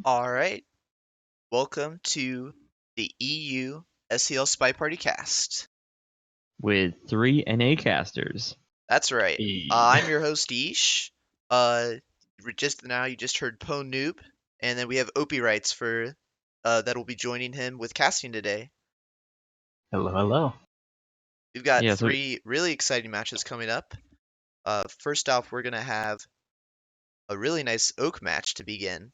All right, welcome to the EU SEL Spy Party cast. With 3 NA casters. That's right. E. I'm your host Ish. You just heard Po Noob, and then we have Opie Rights for that will be joining him with casting today. Hello, hello. We've got Yeah, so three really exciting matches coming up. First off, we're gonna have a really nice Oak match to begin.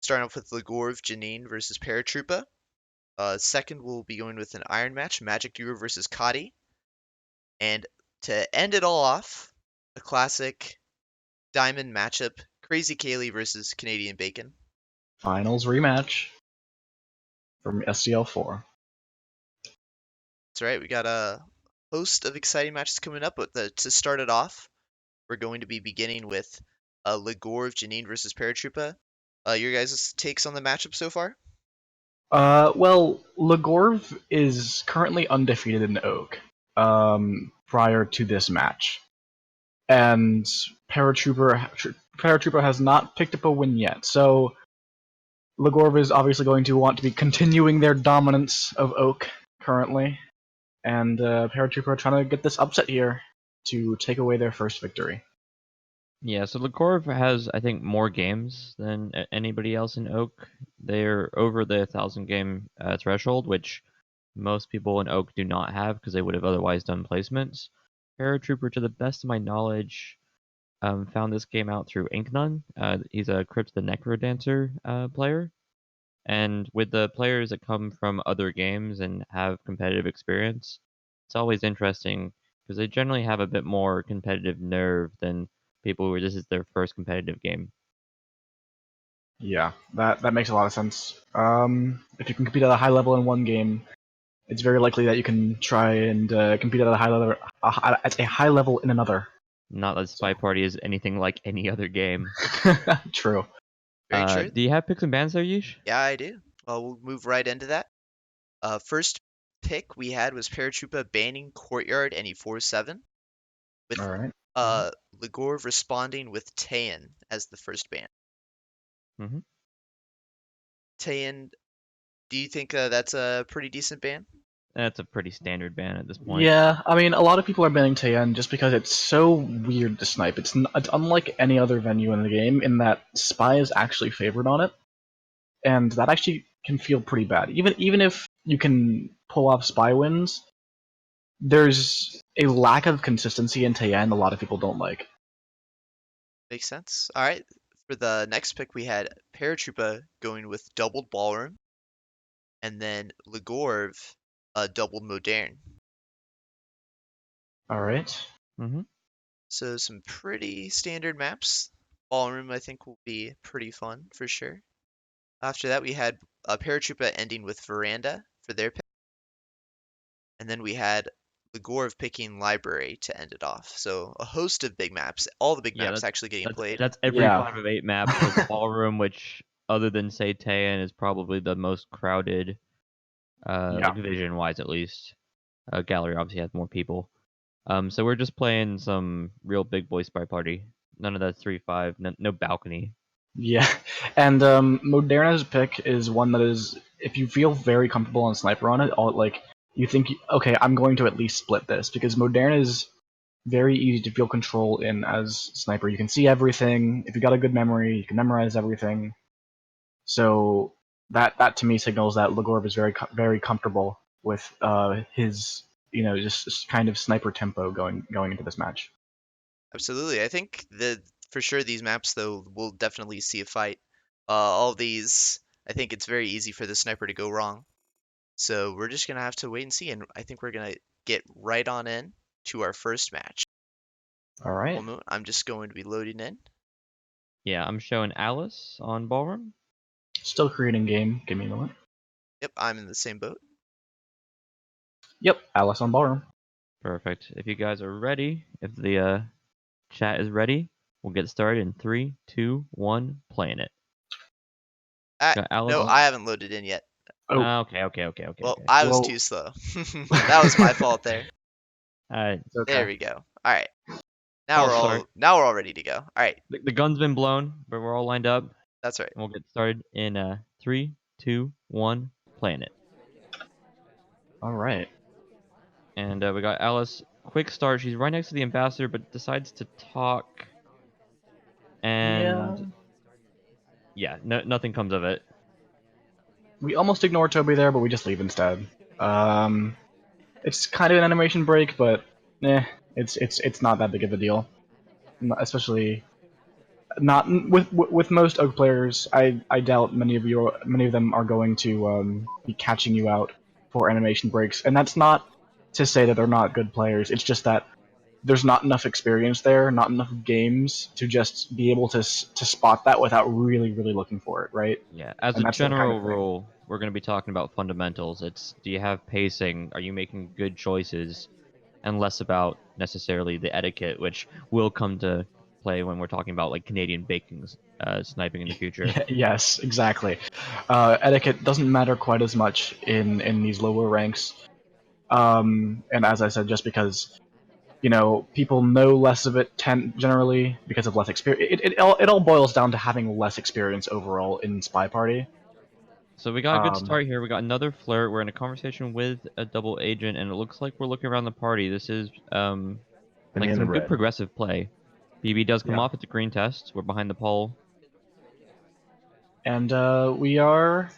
Starting off with Legorve Genine versus Paratroopa. Second, we'll be going with an Iron match, Magic Duo versus Kadi. And to end it all off, a classic diamond matchup, Crazy Kaylee versus Canadian Bacon. Finals rematch from SCL4. That's right, we got a host of exciting matches coming up, but to start it off, we're going to be beginning with Legorve Genine versus Paratroopa. Your guys' takes on the matchup so far? Well, Legorve is currently undefeated in Oak, prior to this match. And Paratrooper has not picked up a win yet, so Legorve is obviously going to want to be continuing their dominance of Oak currently, and Paratrooper are trying to get this upset here to take away their first victory. yeah, so Legorve has, I think, more games than anybody else in Oak. They're over the 1,000 game threshold, which most people in Oak do not have because they would have otherwise done placements. Paratrooper, to the best of my knowledge, found this game out through Inknun. He's a Crypt the Necrodancer player. And with the players that come from other games and have competitive experience, it's always interesting because they generally have a bit more competitive nerve than people who this is their first competitive game. Yeah, that makes a lot of sense. If you can compete at a high level in one game, it's very likely that you can try and compete at a high level in another. Not that SpyParty is anything like any other game. True. Very true. Do you have picks and bans there, Yeesh? Yeah, I do. Well, we'll move right into that. First pick we had was Paratroopa banning Courtyard NE47, with All right. Legorve responding with Tayan as the first ban. Mm-hmm. Tayan, do you think that's a pretty decent ban? That's a pretty standard ban at this point. Yeah, I mean, a lot of people are banning Tayan just because it's so weird to snipe. It's unlike any other venue in the game in that Spy is actually favored on it, and that actually can feel pretty bad. Even if you can pull off Spy wins, there's a lack of consistency in Tayan a lot of people don't like. Makes sense. All right. For the next pick, we had Paratroopa going with doubled Ballroom, and then Legorve doubled Moderne. All right. Mm-hmm. So some pretty standard maps. Ballroom, I think, will be pretty fun for sure. After that, we had Paratroopa ending with Veranda for their pick, and then we had Legorve picking Library to end it off. So a host of big maps, all the big Yeah, maps actually getting played. that's every Yeah. 5 of 8 maps with Ballroom, which, other than, say, Tayan, is probably the most crowded, Yeah. like vision-wise at least. Gallery obviously has more people. So we're just playing some real big boy SpyParty. None of that 3-5, no balcony. Yeah, and Moderna's pick is one that is, if you feel very comfortable on Sniper on it, you think, okay, I'm going to at least split this, because Moderna is very easy to feel control in as Sniper. You can see everything. If you got a good memory, you can memorize everything. So that to me signals that Legorve is very comfortable with his just kind of Sniper tempo going into this match. Absolutely. I think that for sure these maps, though, will definitely see a fight. All these, I think it's very easy for the sniper to go wrong. So we're just going to have to wait and see. And I think we're going to get right on in to our first match. All right. One moment, I'm just going to be loading in. Yeah, I'm showing Alice on Ballroom. Still creating game. Give me a moment. Yep, I'm in the same boat. Yep, Alice on Ballroom. Perfect. If you guys are ready, if the chat is ready, we'll get started in 3, 2, 1, playing it. Got Alice No, on? I haven't loaded in yet. Oh, Okay. Well, Okay. I was Well- too slow. That was my fault there. Alright, okay. There we go. All right. Now False start. now we're all ready to go. All right. The gun's been blown, but we're all lined up. That's right. And we'll get started in 3, 2, 1, playing it. All right. And we got Alice. Quick start. She's right next to the ambassador, but decides to talk. And yeah, nothing comes of it. We almost ignore Toby there, but we just leave instead. It's kind of an animation break, but it's not that big of a deal. Especially not with most Oak players. I doubt many of them are going to be catching you out for animation breaks, and that's not to say that they're not good players. It's just that there's not enough experience there, not enough games to just be able to spot that without really looking for it, right? Yeah, as And a that's the kind general of thing. rule, we're going to be talking about fundamentals. It's do you have pacing? Are you making good choices? And less about necessarily the etiquette, which will come to play when we're talking about like Canadian baking sniping in the future. Yes, exactly. Etiquette doesn't matter quite as much in these lower ranks. And as I said, just because people know less of it generally because of less experience. It all boils down to having less experience overall in SpyParty. So we got a good start here. We got another flirt. We're in a conversation with a double agent, and it looks like we're looking around the party. This is like In some good red. progressive play. BB does come Yeah. off. It's a green test. We're behind the pole. And we are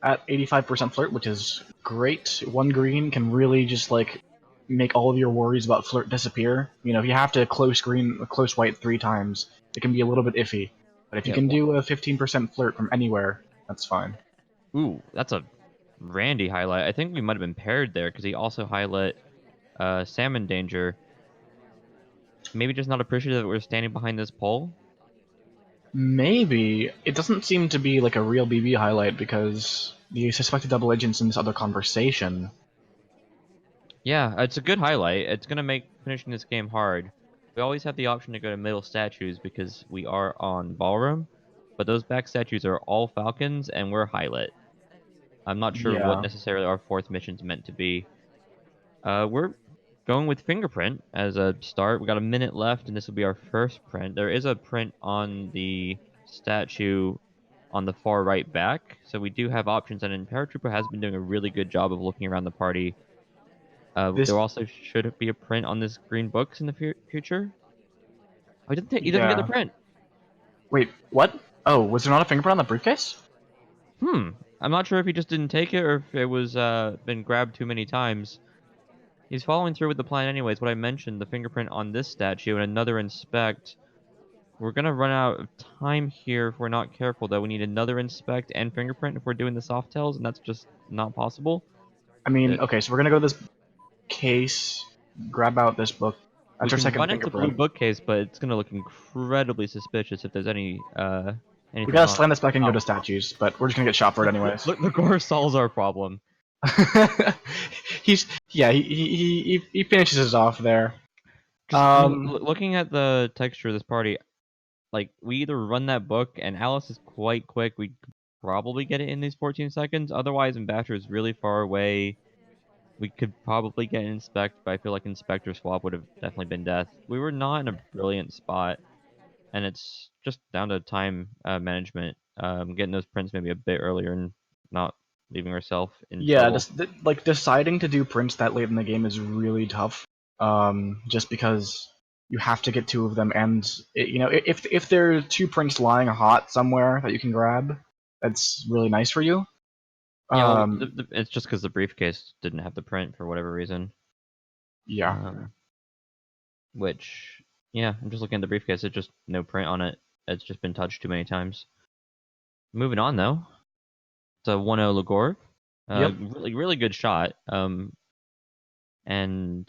at 85% flirt, which is great. One green can really just like make all of your worries about flirt disappear. If you have to close white 3 times, it can be a little bit iffy. But if you Yeah. can do a 15% flirt from anywhere, that's fine. Ooh, that's a Randy highlight. I think we might have been paired there because he also highlight salmon danger. Maybe just not appreciative that we're standing behind this pole. Maybe it doesn't seem to be like a real BB highlight because the suspected double agent's in this other conversation. Yeah, it's a good highlight. It's going to make finishing this game hard. We always have the option to go to middle statues because we are on ballroom, but those back statues are all falcons and we're highlight. I'm not sure what Yeah. necessarily our fourth mission's meant to be. We're going with fingerprint as a start. We got a minute left and this will be our first print. There is a print on the statue on the far right back, so we do have options, and Paratroopa has been doing a really good job of looking around the party. This. There also should be a print on this green books in the future. Oh, he doesn't get the Yeah. print. Wait, what? Oh, was there not a fingerprint on the briefcase? I'm not sure if he just didn't take it or if it was been grabbed too many times. He's following through with the plan anyways. What I mentioned, the fingerprint on this statue and another inspect. We're gonna run out of time here if we're not careful, though. We need another inspect and fingerprint if we're doing the soft tails, and that's just not possible. I mean, okay, so we're gonna go to this case, grab out this book. We That's our can second run into blue fingerprint. bookcase, but it's gonna look incredibly suspicious if there's We anything gotta on. slam this back and go Oh, to statues, but we're just gonna get shot for it anyways. look, the gore solves our problem. He finishes us off there. Because looking at the texture of this party, like we either run that book and Alice is quite quick, we could probably get it in these 14 seconds. Otherwise, Ambassador is really far away. We could probably get an inspect, but I feel like inspector swap would have definitely been death. We were not in a brilliant spot, and it's just down to time management. Getting those prints maybe a bit earlier and not leaving ourselves in Yeah, trouble. like deciding to do prints that late in the game is really tough. Just because you have to get 2 of them, and if there are 2 prints lying hot somewhere that you can grab, that's really nice for you. Yeah, well, Um, it's just because the briefcase didn't have the print for whatever reason. yeah. Which, yeah, I'm just looking at the briefcase. It's just no print on it. It's just been touched too many times. Moving on though, it's a 1-0 Legorve. Yep. Really good shot. And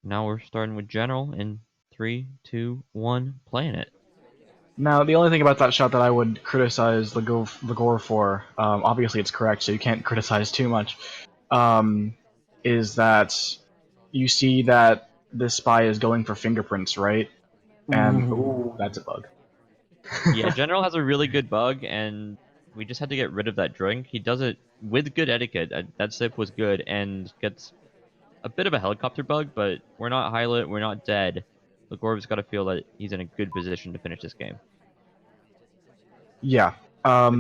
now we're starting with general in 3, 2, 1, playing it. Now, the only thing about that shot that I would criticize Legore for, obviously it's correct, so you can't criticize too much, is that you see that this spy is going for fingerprints, right? And Ooh. ooh, that's a bug. Yeah, general has a really good bug, and we just had to get rid of that drink. He does it with good etiquette. That sip was good, and gets a bit of a helicopter bug, but we're not highlight, we're not dead. Legorve's got to feel that he's in a good position to finish this game. Yeah.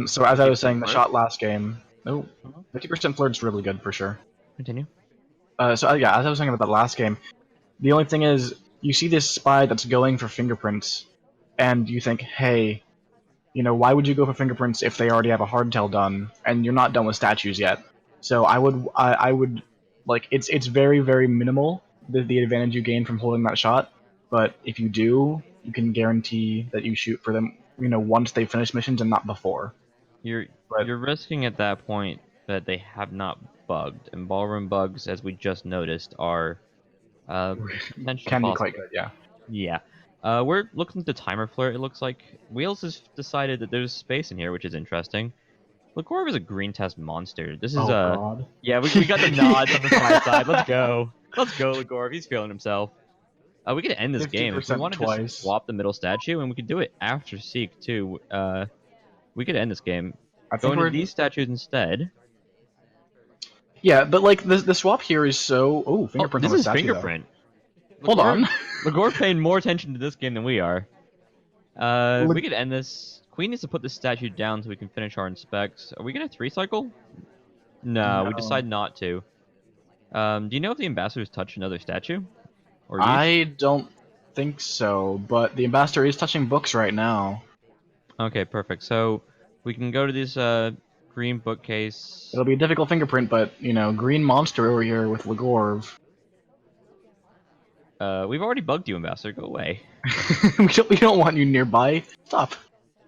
So as I was saying, the shot last game. Oh, Mhm. 50% flirt is really good for sure. Continue. Yeah, as I was saying about that last game, the only thing is you see this spy that's going for fingerprints, and you think, hey, why would you go for fingerprints if they already have a hardtail done, and you're not done with statues yet? So I would like it's very very minimal the advantage you gain from holding that shot, but if you do, you can guarantee that you shoot for them, once they finish missions and not before. You're But you're risking at that point that they have not bugged, and ballroom bugs, as we just noticed, are potentially can be possible. quite good, yeah. Yeah. We're looking at the timer flirt. It looks like Wheels has decided that there's space in here, which is interesting. Legorve is a green test monster. This is Oh god. yeah, we got the nods on the spy side. Let's go. Let's go, Legorve. He's feeling himself. We could end this game if we 50% want to just twice. swap the middle statue, and we could do it after Seek too. We could end this game. I Go think into we're these statues instead. Yeah, but like the swap here is so Oh, fingerprint on this the is statue though. fingerprint. Hold Legorve, on. Legorve paying more attention to this game than we are. We Leg- could end this. Queen needs to put this statue down so we can finish our inspects. Are we gonna 3-cycle? No, we no. decide not to. Do you know if the ambassadors touched another statue? Or Yeesh? I don't think so, but the ambassador is touching books right now. Okay, perfect. So we can go to this green bookcase. It'll be a difficult fingerprint, but green monster over here with Legorve. We've already bugged you, ambassador. Go away. we don't want you nearby. Stop.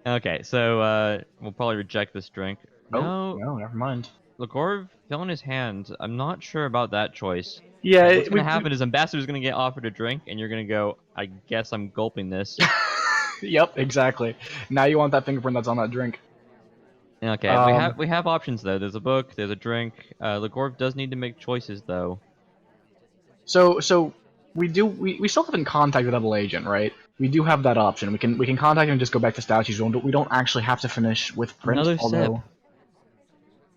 Okay, so we'll probably reject this drink. Oh No, no, never mind. Legorve fell in his hand. I'm not sure about that choice. Yeah, What's gonna happen is ambassador's gonna get offered a drink, and you're gonna go, I guess I'm gulping this. Yep, exactly. Now you want that fingerprint that's on that drink. Okay, Um, we have options though. There's a book, there's a drink. Legorve does need to make choices though. so we still have in contact with Double Agent, right? We do have that option. We can contact him and just go back to statues. We don't actually have to finish with print, Another sip. although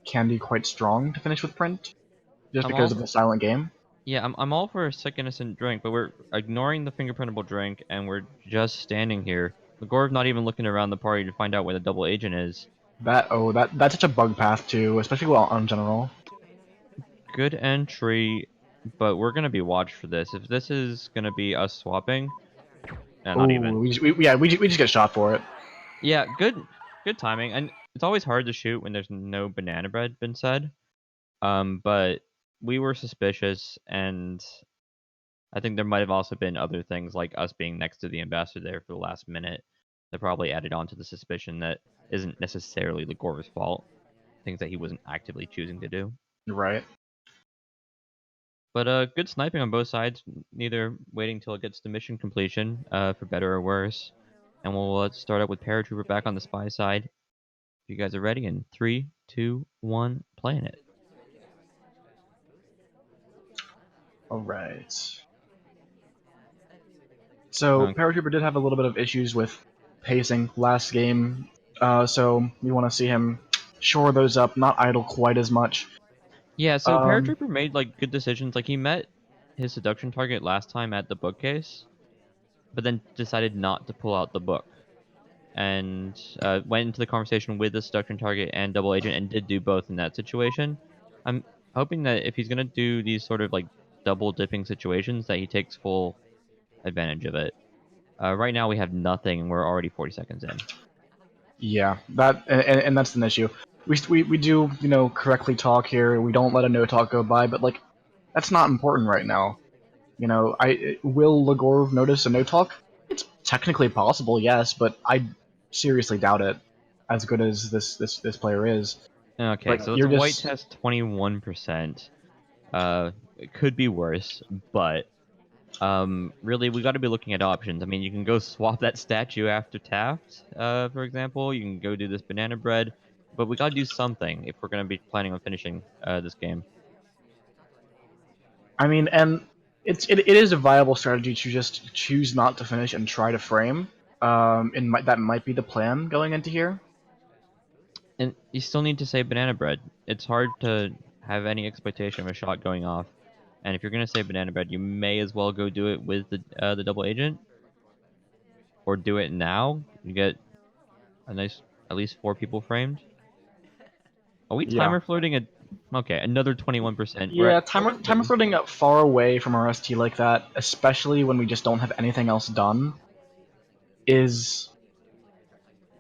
can be quite strong to finish with print, just I'm because all of the silent game. Yeah, I'm all for a sick innocent drink, but we're ignoring the fingerprintable drink, and we're just standing here. Legorve not even looking around the party to find out where the double agent is. That's such a bug path too, especially on general. Good entry, but we're gonna be watched for this. If this is gonna be us swapping, not Oh, even. we just get shot for it. Yeah, good timing, and it's always hard to shoot when there's no banana bread been said. But we were suspicious, and I think there might have also been other things like us being next to the ambassador there for the last minute that probably added on to the suspicion that isn't necessarily Legor's fault. Things that he wasn't actively choosing to do. Right. But good sniping on both sides, neither waiting till it gets to mission completion, for better or worse. And we'll start out with Paratrooper back on the spy side. If you guys are ready, in 3, 2, 1, playing it. All right. So Okay. Paratrooper did have a little bit of issues with pacing last game, so we want to see him shore those up, not idle quite as much. Yeah, so Um, Paratrooper made like good decisions. Like he met his seduction target last time at the bookcase, but then decided not to pull out the book, and went into the conversation with the seduction target and double agent, and did do both in that situation. I'm hoping that if he's gonna do these sort of like double dipping situations, that he takes full advantage of it. Right now we have nothing, and we're already 40 seconds in. yeah, and that's an issue. We do correctly talk here. We don't let a no talk go by, but like that's not important right now. I will Legorv notice a no talk? It's technically possible, yes, but I seriously doubt it. As good as this player is, Okay, like so it's you're a white just. test 21%. It could be worse, but really, we got to be looking at options. I mean, you can go swap that statue after Taft, for example. You can go do this banana bread, but we got to do something if we're going to be planning on finishing this game. I mean, and it is a viable strategy to just choose not to finish and try to frame. That might be the plan going into here. And you still need to say banana bread. It's hard to have any expectation of a shot going off. And if you're going to say banana bread, you may as well go do it with the double agent, or do it now. You get a nice at least 4 people framed. Are we Yeah. timer floating at? Okay, another 21%. We're Yeah, at timer floating up far away from our ST like that, especially when we just don't have anything else done, is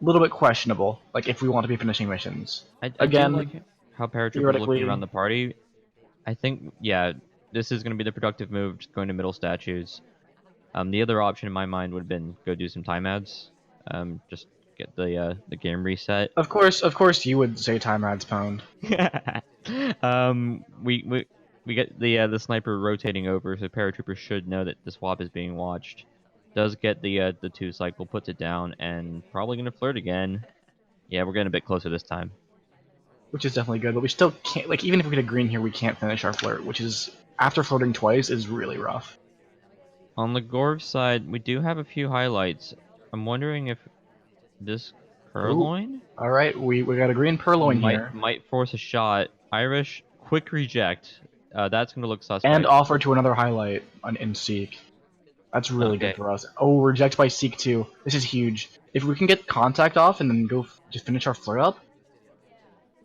a little bit questionable. Like if we want to be finishing missions. I do Again, like how Paratroopa's looking around theoretically, the party. I think, yeah, this is going to be the productive move, just going to middle statues. The other option in my mind would have been go do some time ads. Just get the game reset. of course, you would say time adds pound. We get the sniper rotating over, so Paratrooper should know that the swap is being watched. Does get the 2 cycle, puts it down, and probably gonna flirt again. Yeah, we're getting a bit closer this time. Which is definitely good, but we still can't, like, even if we get a green here, we can't finish our flirt, which is, after floating twice, is really rough. On the Legorve side, we do have a few highlights. I'm wondering if this Ooh. Purloin Alright, we got a green purloin here. might force a shot. Irish, quick reject. That's gonna look And suspect. offer to another highlight in Seek. That's really good Okay. for us. Oh, reject by Seek too. This is huge. If we can get contact off and then go just finish our flare up,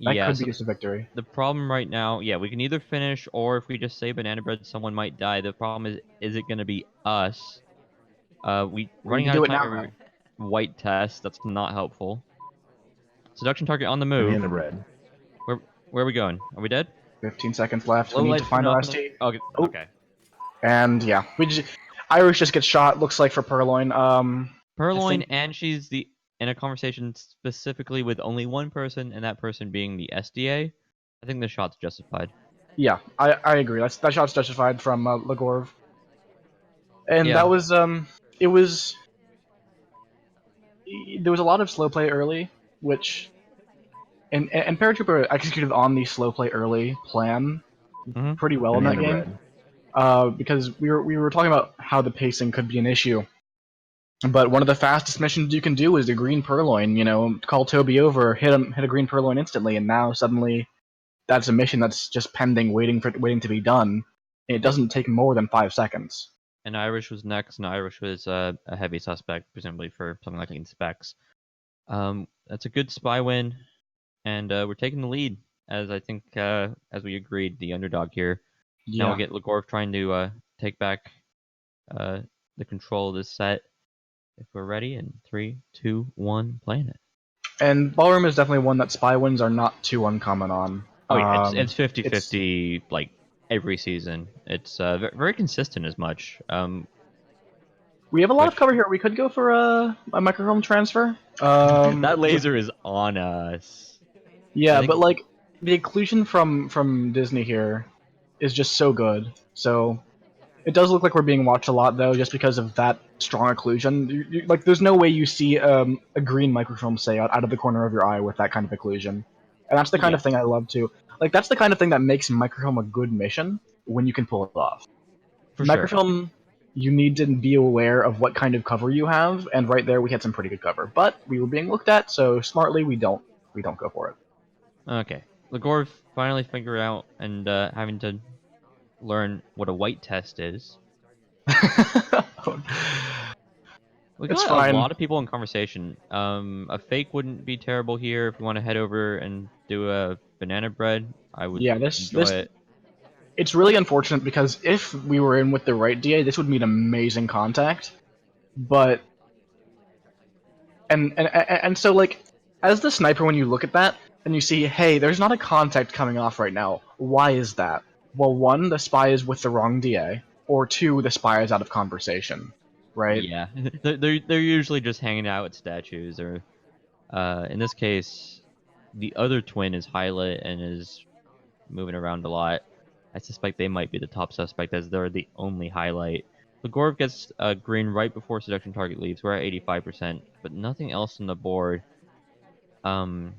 that Yeah, could be so just a victory. the problem right now, yeah, we can either finish or if we just say banana bread, someone might die. The problem is it going to be us? We We running can out of do it time now, every though. white test. That's not helpful. Seduction target on the move. Banana bread. Where are we going? Are we dead? 15 seconds left. Low We need to lights find turned our off. ST. Okay. Oh, Okay. and yeah, Irish just gets shot. Looks like for Purloin. I Purloin, think and she's in a conversation specifically with only one person, and that person being the SDA. I think the shot's justified. yeah, I agree. That shot's justified from Legorve, and Yeah. that was it was there was a lot of slow play early, which and Paratrooper executed on the slow play early plan Mm-hmm. pretty well in that Banana game. bread. Because we were talking about how the pacing could be an issue. But one of the fastest missions you can do is the green purloin. You know, call Toby over, hit a green purloin instantly, and now suddenly that's a mission that's just pending, waiting to be done. And it Yep. doesn't take more than 5 seconds. And Irish was next, and Irish was a heavy suspect, presumably for something like inspects. That's a good spy win, and we're taking the lead, as I think, as we agreed, the underdog here. Now we Yeah. get Legorve trying to take back uh, the control of this set. If we're ready, in 3, 2, 1, playing it. And ballroom is definitely one that spy wins are not too uncommon on. Oh yeah, it's It's 50-50 like every season. It's very consistent as much. We have a lot of Which cover here. We could go for a microphone transfer. that laser is on us. I Yeah, think but like the occlusion from Disney here is just so good. So it does look like we're being watched a lot though, just because of that strong occlusion. Like, there's no way you see a green microfilm say out of the corner of your eye with that kind of occlusion, and that's the kind yeah, of thing I love too. Like, that's the kind of thing that makes microfilm a good mission when you can pull it off. for sure. Microfilm, you need to be aware of what kind of cover you have, and right there we had some pretty good cover, but we were being looked at, so smartly we don't go for it. Okay, Legorv finally figure out and having to learn what a white test is. We It's got a fine. lot of people in conversation. A fake wouldn't be terrible here if we want to head over and do a banana bread. I would Yeah, this enjoy this it. it's really unfortunate because if we were in with the right DA, this would mean amazing contact. But and so, like, as the sniper, when you look at that and you see, hey, there's not a contact coming off right now. Why is that? Well, one, the spy is with the wrong DA, or two, the spy is out of conversation, right? Yeah, they're usually just hanging out at statues, or in this case, the other twin is highlit and is moving around a lot. I suspect they might be the top suspect as they're the only highlight. Legorve gets a green right before seduction target leaves. We're at 85%, but nothing else on the board. Um,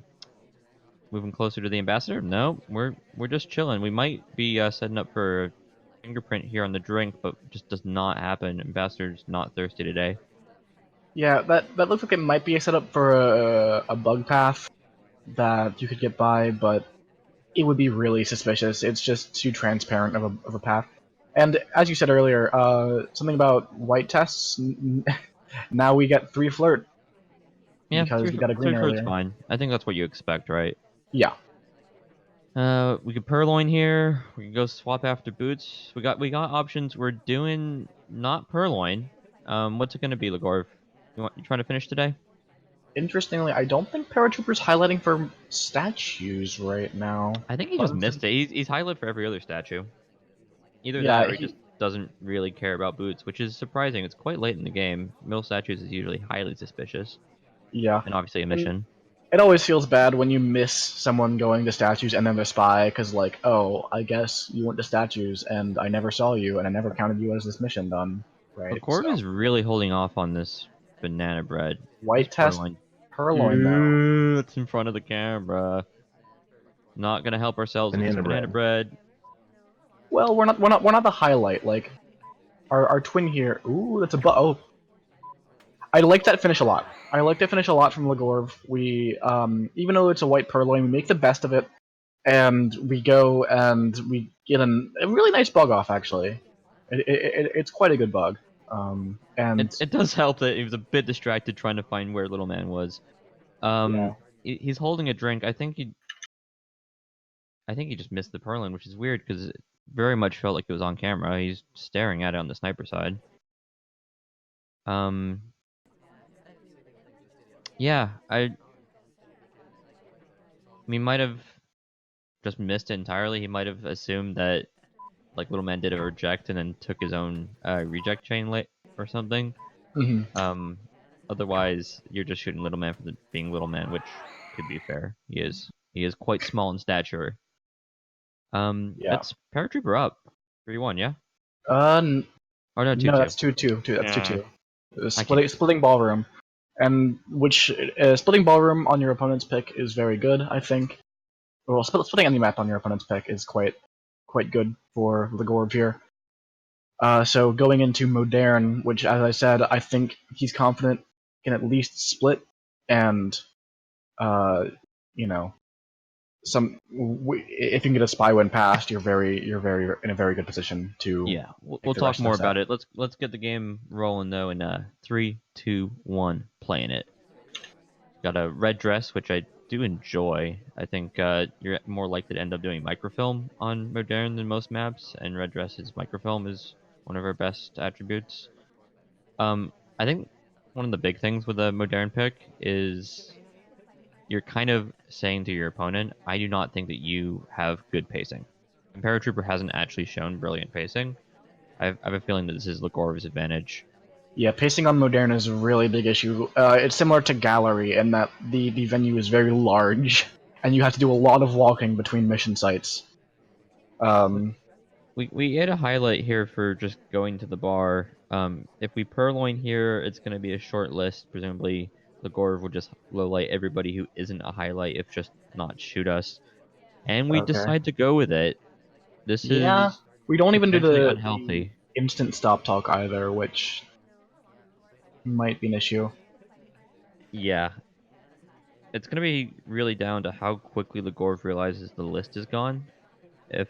moving closer to the ambassador? No, we're just chilling. We might be setting up for a fingerprint here on the drink, but just does not happen. Ambassador's not thirsty today. Yeah, that looks like it might be a setup for a bug path that you could get by, but it would be really suspicious. It's just too transparent of a path. And as you said earlier, something about white tests. Now we get 3 flirt. Yeah, because we got a green tier short's earlier. fine. I think that's what you expect, right? Yeah. We could purloin here. We can go swap after boots. We got options. We're doing not purloin. What's it gonna be, Legorve? You trying to finish today? Interestingly, I don't think Paratrooper's highlighting for statues right now. I think he just missed it. He's highlight for every other statue. Either that Yeah, or he just he. doesn't really care about boots, which is surprising. It's quite late in the game. Mill statues is usually highly suspicious, Yeah. and obviously a And mission. it always feels bad when you miss someone going to statues and then the spy, because like, oh, I guess you went to statues and I never saw you and I never counted you as this mission done, right? So Legorve is really holding off on this banana bread. This white test purloin. purloin though. It's in front of the camera. Not gonna help ourselves with this banana bread. Well, we're not the highlight. Like our twin here. Ooh, that's a oh. I like that finish a lot. I like that finish a lot from Legorve. We even though it's a white purloin, we make the best of it, and we go and we get a really nice bug off. Actually, it's quite a good bug. And It does help that he was a bit distracted trying to find where Little Man was. yeah, He's holding a drink. I think he just missed the purloin, which is weird because it very much felt like it was on camera. He's staring at it on the sniper side. Um, yeah, I he might have just missed it entirely. He might have assumed that like Little Man did a reject and then took his own reject chain late or something. hmm Um, otherwise you're just shooting Little Man for being Little Man, which could be fair. He is quite small in stature. yeah. That's Paratrooper up 3-1, yeah? Uh, Or no, no, 2-2. that's 2-2. That's Yeah. 2-2. I can't. Splitting ballroom, and which splitting ballroom on your opponent's pick is very good. I think. Well, splitting any map on your opponent's pick is quite good for Legorve here. So going into Modern, which, as I said, I think he's confident can at least split, and uh, you know, if you can get a spy win past, you're very in a very good position to Yeah, take we'll the talk rest of more the set. about it. Let's get the game rolling though in 3, 2, 1, playing it. Got a red dress, which I do enjoy. I think you're more likely to end up doing microfilm on Modern than most maps, and red dress's microfilm is one of our best attributes. I think one of the big things with a Modern pick is you're kind of saying to your opponent, I do not think that you have good pacing. And Paratrooper hasn't actually shown brilliant pacing. I have a feeling that this is Legorve's advantage. Yeah, pacing on Modern is a really big issue. It's similar to Gallery in that the venue is very large, and you have to do a lot of walking between mission sites. Um, We had a highlight here for just going to the bar. If we purloin here, it's going to be a short list. Presumably, Legorve will just lowlight everybody who isn't a highlight, if just not shoot us. And we okay. decide to go with it. This Yeah, is we don't even do potentially the unhealthy. instant stop talk either, which might be an issue. Yeah, it's going to be really down to how quickly Legorve realizes the list is gone. If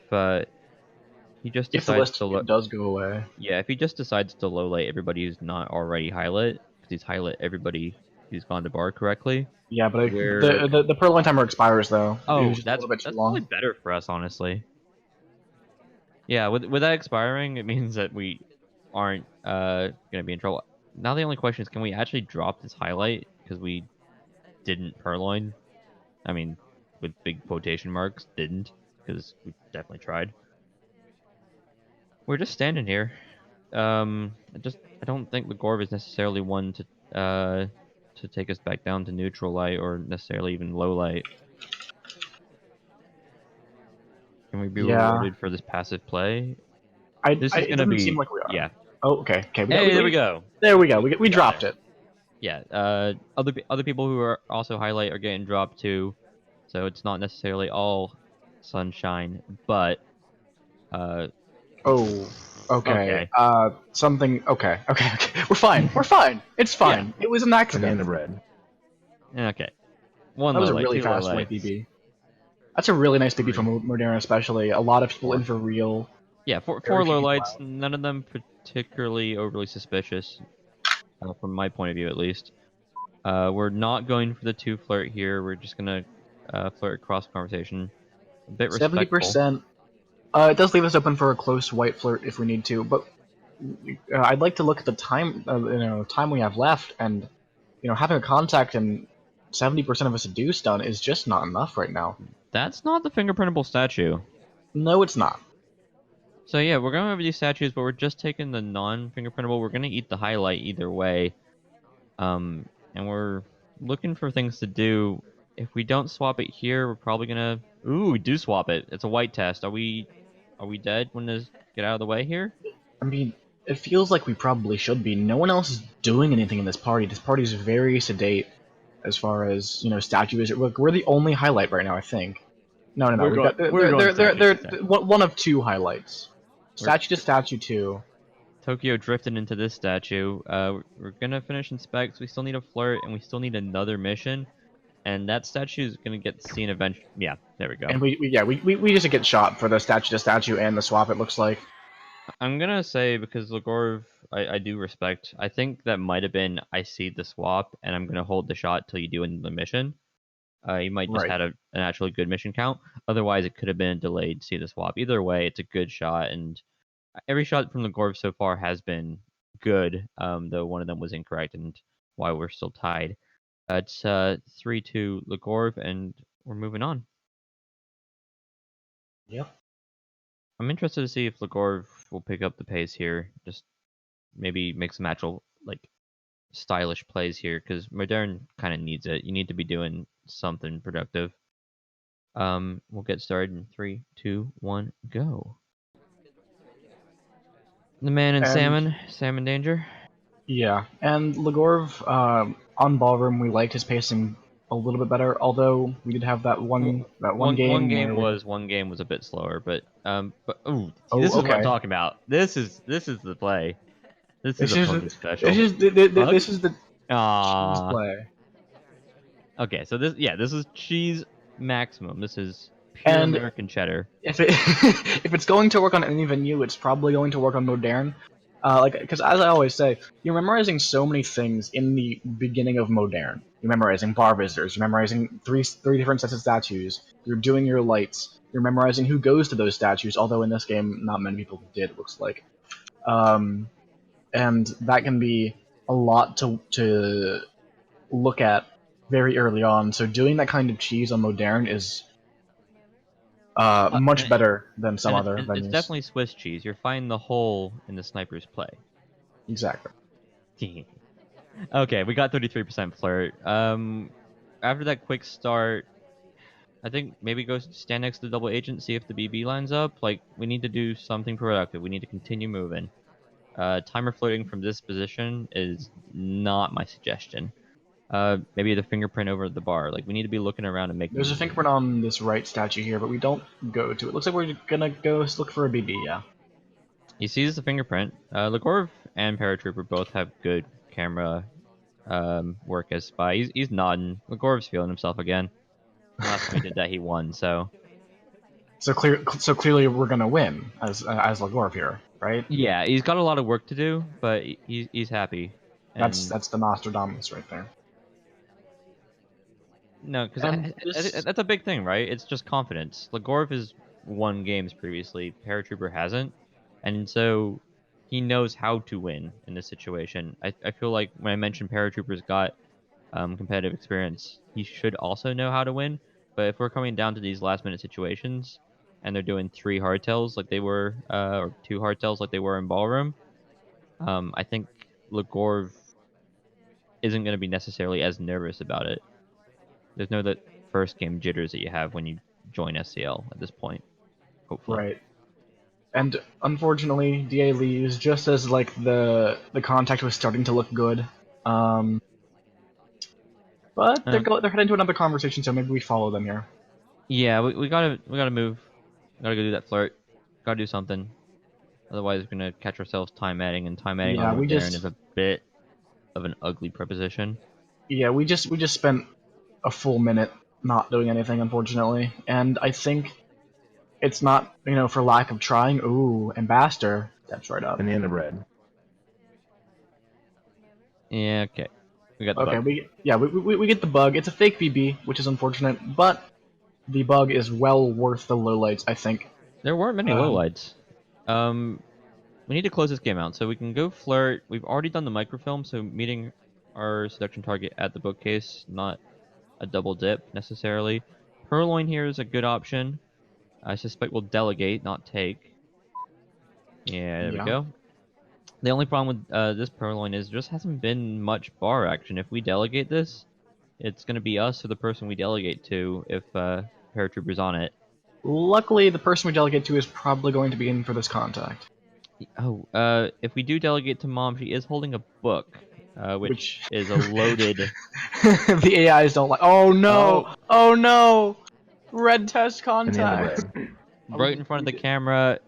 he just If the decides list to does go away. Yeah, if he just decides to lowlight everybody who's not already highlight, because he's highlight everybody who's gone to bar correctly, Yeah, but we're the Purloin timer expires though. It was oh, just a little bit too that's probably long. better for us, honestly. Yeah, with that expiring, it means that we aren't gonna be in trouble. Now the only question is, can we actually drop this highlight because we didn't purloin? I mean, with big quotation marks, didn't, because we definitely tried. We're just standing here. I don't think Legorve is necessarily one to take us back down to neutral light or necessarily even low light. Can we be Yeah, rewarded for this passive play? This is it gonna doesn't seem be like we are. yeah. Oh, okay. Hey, there we go. There we go. We Got dropped it. it. Yeah. Other people who are also highlight are getting dropped too, so it's not necessarily all sunshine. But uh, Oh, okay. okay. Something. Okay, okay, okay. We're fine. We're fine. It's Yeah. fine. It was an accident. Okay. One That was low a light, really two low fast white lights. BB. That's a really nice BB Three. from Moderna, especially. A lot of people in Four. for real. Yeah, Very four few low people lights, out. none of them particularly overly suspicious, from my point of view at least. We're not going for the 2 flirt here. We're just gonna flirt across conversation. A bit respectful. 70%. It does leave us open for a close white flirt if we need to, but I'd like to look at the time, time we have left, and having a contact and 70% of a seduce done is just not enough right now. That's not the fingerprintable statue. No, it's not. So yeah, we're going over these statues, but we're just taking the non-fingerprintable. We're gonna eat the highlight either way. And we're looking for things to do. If we don't swap it here, we're probably gonna. Ooh, we do swap it. It's a white test. Are we dead when this get out of the way here? I mean, it feels like we probably should be. No one else is doing anything in this party. This party is very sedate as far as statues. We're the only highlight right now, I think. No. We've got they're one of 2 highlights. Statue to statue 2. Tokyo drifted into this statue. We're gonna finish inspects. We still need a flirt, and we still need another mission. And that statue is gonna get seen eventually. Yeah, there we go. And we just get shot for the statue to statue and the swap. It looks like. I'm gonna say, because Legorve, I do respect. I think that might have been, I see the swap, and I'm gonna hold the shot till you do in the mission. You might just Right. had an actually good mission count. Otherwise, it could have been a delayed see the swap. Either way, it's a good shot, and every shot from Legorve so far has been good. Though one of them was incorrect, and why we're still tied. It's 3-2 Legorve, and we're moving on. Yep. I'm interested to see if Legorve will pick up the pace here. Just maybe make some actual stylish plays here, because Modern kind of needs it. You need to be doing something productive. We'll get started in 3, 2, 1, go. The man in salmon danger. Yeah, and Legorve, on Ballroom, we liked his pacing a little bit better. Although we did have that one game. One game was a bit slower, but ooh, Oh, this is what I'm okay. talking about. This is the play. This is a fucking special. This is the Aww. cheese play. Okay, so this is cheese maximum. This is pure And American cheddar. if it if it's going to work on any venue, it's probably going to work on Modern. Because as I always say, you're memorizing so many things in the beginning of Modern. You're memorizing bar visitors. You're memorizing three different sets of statues. You're doing your lights. You're memorizing who goes to those statues. Although in this game, not many people did. It looks like, and that can be a lot to look at very early on. So doing that kind of cheese on Modern is much better than some other venues. It's definitely Swiss cheese. You're finding the hole in the sniper's play. Exactly. Okay, we got 33% flirt. After that quick start, I think maybe go stand next to the double agent, see if the BB lines up. We need to do something productive. We need to continue moving. Timer floating from this position is not my suggestion. Maybe the fingerprint over the bar. We need to be looking around and making. There's a fingerprint on this right statue here, but we don't go to it. Looks like we're gonna go look for a BB. Yeah. He sees the fingerprint. Legorve and Paratrooper both have good camera work as spy. He's nodding. Legorve's feeling himself again. Last time he did that, he won. So clearly we're gonna win as Legorve here, right? Yeah, he's got a lot of work to do, but he's happy. And That's the Nostradamus right there. No, because that's a big thing, right? It's just confidence. Legorve has won games previously. Paratrooper hasn't, and so he knows how to win in this situation. I feel like when I mentioned Paratrooper's got competitive experience, he should also know how to win. But if we're coming down to these last minute situations, and they're doing 3 hardtails like they were, or 2 hardtails like they were in Ballroom, I think Legorve isn't going to be necessarily as nervous about it. There's no that first game jitters that you have when you join SCL at this point. Hopefully. Right. And unfortunately, DA leaves just as the contact was starting to look good. But they're heading to another conversation, so maybe we follow them here. Yeah, we gotta move. Gotta go do that flirt. Gotta do something. Otherwise, we're gonna catch ourselves time adding, and time adding on Modern is a bit of an ugly preposition. Yeah, we just spent a full minute not doing anything, unfortunately, and I think it's not for lack of trying. Ooh, Ambassador steps right up. Banana bread. Yeah, okay. We got the Okay, bug. we get the bug. It's a fake BB, which is unfortunate, but the bug is well worth the lowlights, I think. There weren't many Um, lowlights. We need to close this game out, so we can go flirt. We've already done the microfilm, so meeting our seduction target at the bookcase, not a double dip necessarily. Purloin here is a good option. I suspect we'll delegate, not take. Yeah, there we yeah. go. The only problem with this Purloin is there just hasn't been much bar action. If we delegate this, it's going to be us or the person we delegate to if Paratrooper's on it. Luckily, the person we delegate to is probably going to be in for this contact. Oh, if we do delegate to Mom, she is holding a book, which Which is a loaded... the AIs don't like. Oh no! Oh, Oh no! Red test And in the contact. red. right in front of the camera.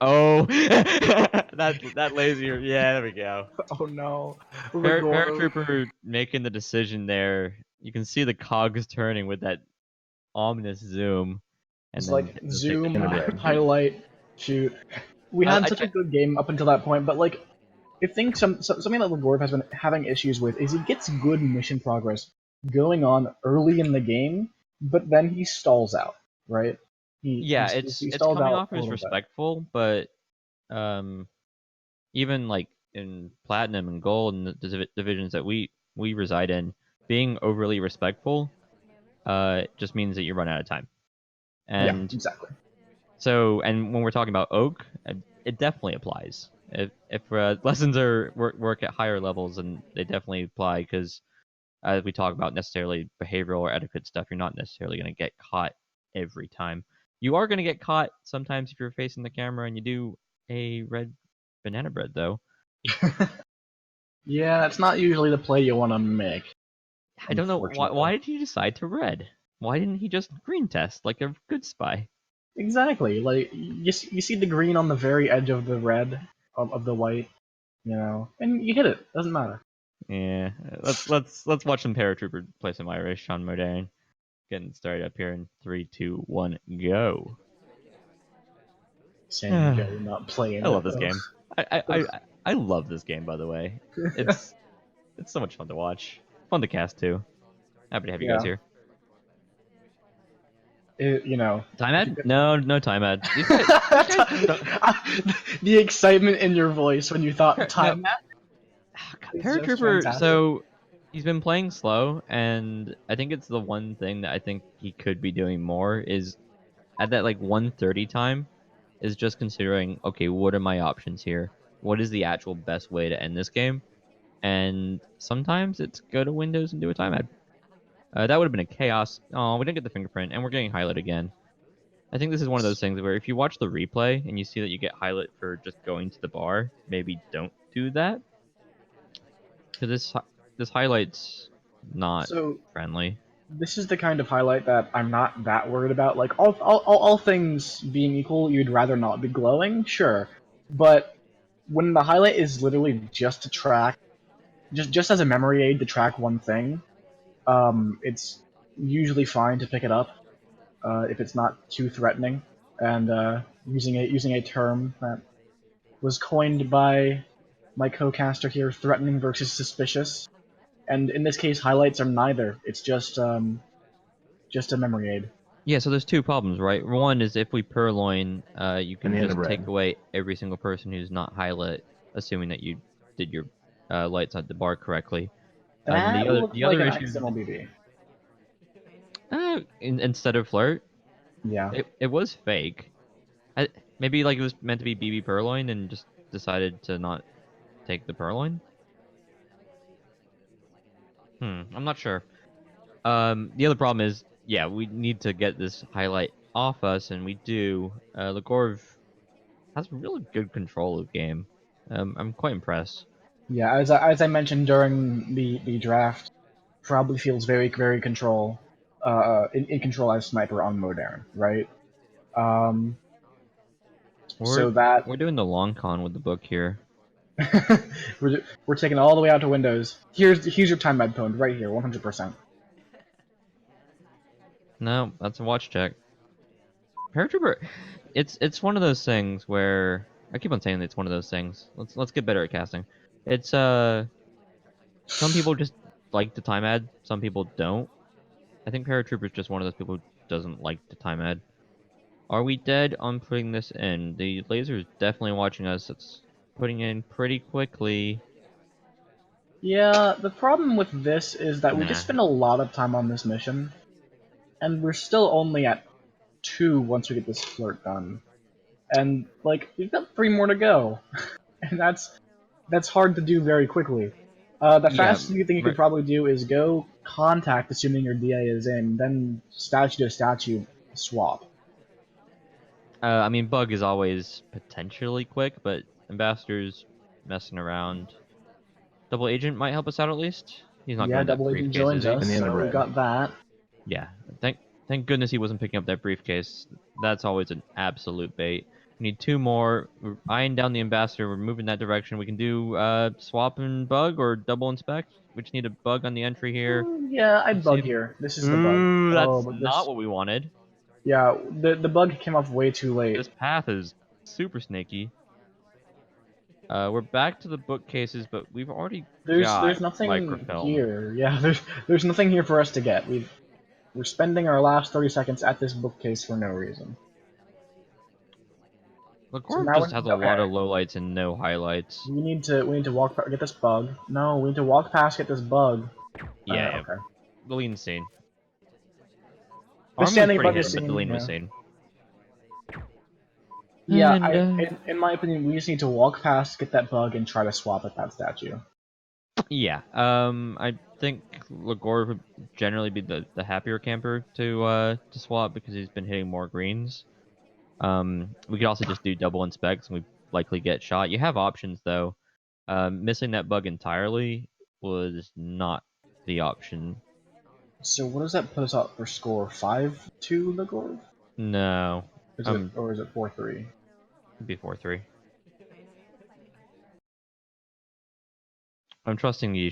Oh, that laser. Yeah, there we go. Oh no! Legorve. Paratrooper making the decision there. You can see the cogs turning with that ominous zoom, and It's then like just take the In the zoom, shot. red. highlight, shoot. We had such a good game up until that point, but like, I think something that Legorve has been having issues with is he gets good mission progress going on early in the game, but then he stalls out, right? Yeah, He it's stalls coming out off a as little bit. respectful, but um, even like in platinum and gold and the divisions that we reside in, being overly respectful just means that you run out of time. Yeah, And exactly. so, and when we're talking about oak, it definitely applies. If lessons are work at higher levels, and they definitely apply because as we talk about necessarily behavioral or etiquette stuff, you're not necessarily going to get caught every time. You are going to get caught sometimes if you're facing the camera and you do a red banana bread, though. Yeah, it's not usually the play you want to make, I don't know why. unfortunately. Why did he decide to red? Why didn't he just green test like a good spy? Exactly. Like you see the green on the very edge of the red of the white, and you hit it. Doesn't matter. Yeah, let's watch some paratrooper play some Irish on Modern. Getting started up here in 3, 2, 1, go. Saying go, I not playing love it. this game. I love this game, by the way. It's so much fun to watch. Fun to cast too. Happy to have you guys Yeah. here. Time If you ad? could... No time ad. These guys don't. the excitement in your voice when you thought No, time God, is just Paratrooper. fantastic. So he's been playing slow, and I think it's the one thing that I think he could be doing more is at that like 1:30 time is just considering, okay, what are my options here? What is the actual best way to end this game? And sometimes it's go to Windows and do a time ad. That would have been a chaos. Oh, we didn't get the fingerprint, and we're getting highlight again. I think this is one of those things where if you watch the replay and you see that you get highlight for just going to the bar, maybe don't do that because this highlight's not So friendly. this is the kind of highlight that I'm not that worried about. Like all things being equal, you'd rather not be glowing, sure, but when the highlight is literally just to track, just as a memory aid to track one thing, it's usually fine to pick it up if it's not too threatening. And using a term that was coined by my co-caster here, threatening versus suspicious. And in this case, highlights are neither. It's just a memory aid. Yeah, so there's two problems, right? One is if we purloin, you And can in the just take red. away every single person who's not highlight, assuming that you did your lights at the bar correctly. That looked The like other an issue, accidental BB. instead of flirt, Yeah. it was fake. Maybe like it was meant to be BB purloin and just decided to not take the purloin. I'm not sure. The other problem is, yeah, we need to get this highlight off us, and we do. Legorve has really good control of the game. I'm quite impressed. Yeah, as I mentioned during the draft, probably feels very in control as sniper on Modern, right? Um, We're so that we're doing the long con with the book here. we're taking it all the way out to Windows. Here's your time med pwned right here, 100%. No, that's a watch check. Paratrooper, it's one of those things where I keep on saying it's one of those things. Let's get better at casting. It's some people just like the time ad. Some people don't. I think Paratroopa is just one of those people who doesn't like the time ad. Are we dead on putting this in? The laser is definitely watching us. It's putting in pretty quickly. Yeah, the problem with this is that we Nah. just spend a lot of time on this mission, and we're still only at 2 once we get this flirt done. And, like, we've got 3 more to go. And that's hard to do very quickly. The Yeah, fastest thing you could probably do is go contact, assuming your DA is in, then statue to statue swap. I mean, Bug is always potentially quick, but Ambassador's messing around. Double Agent might help us out at least. He's not Yeah, going to that Double Agent briefcase, is joins he? us, so we got that. Yeah. Thank goodness he wasn't picking up that briefcase. That's always an absolute bait. We need 2 more. We're eyeing down the Ambassador. We're moving that direction. We can do swap and Bug or double inspect. We just need a Bug on the entry here. Yeah, I'd Let's see bug if... here. This is the bug. Ooh, Oh, that's but not this... what we wanted. Yeah, the bug came off way too late. This path is super snaky. We're back to the bookcases, but we've already got There's nothing microfilm. here. Yeah, there's nothing here for us to get. We're spending our last 30 seconds at this bookcase for no reason. Legorve just has a lot of lowlights and no highlights. We need to walk get this bug. No, we need to walk past get this bug. Yeah, Okay. the lean scene. The Arm was standing pretty bug hidden, is but the seen, lean was yeah. seen. Yeah, And, in my opinion, we just need to walk past, get that bug, and try to swap at that statue. Yeah, I think Legorve would generally be the happier camper to swap because he's been hitting more greens. We could also just do double inspects and we likely get shot. You have options though. Missing that bug entirely was not the option. So what does that put us up for score? 5-2 Legorve? No. Or is it 4-3? It'd be 4-3. I'm trusting he